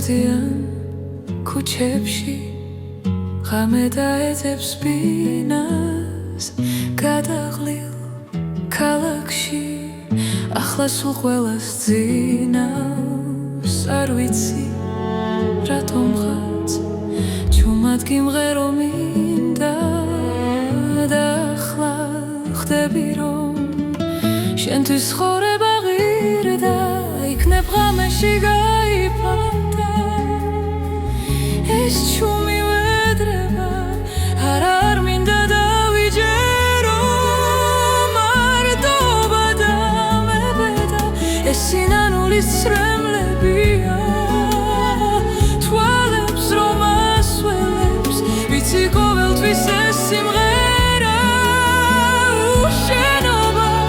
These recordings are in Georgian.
ხვდებიან ქუჩებში ღამე დაეძებს ბინას გადაღლილ ქალაქში ახლა სულ ყველას ძინავს არ ვიცი რატომღაც ჩუმად გიმღერო მინდა და ახლა ხდები რომ შენთვის ცხოვრება ღირდა იქნებ ღამეში გაიფანტა ეს ჩუმი ვედრება არ მინდა დავიჯერო მარტობა და მებედა ეს სინანულის ცრემლებია თვალებს რომ ასველებს ვიცი ყოველთვის ეს სიმღერა უშენობას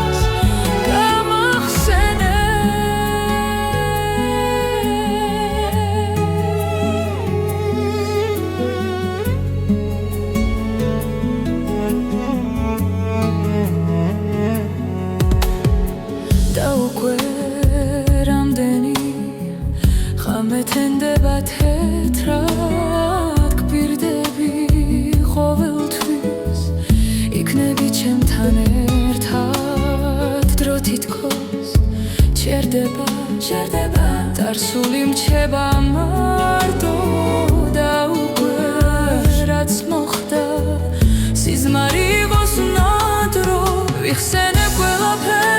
მეთენდება თეთრად გვირდები ყოველთვის იქნები ჩემთან ერთად დრო თითქოს ჩერდება დარსული მრჩება მარტო და უკვე რაც მოხდა სიზმარი იყოს ნადრო ვიხსენებ ყველაფერს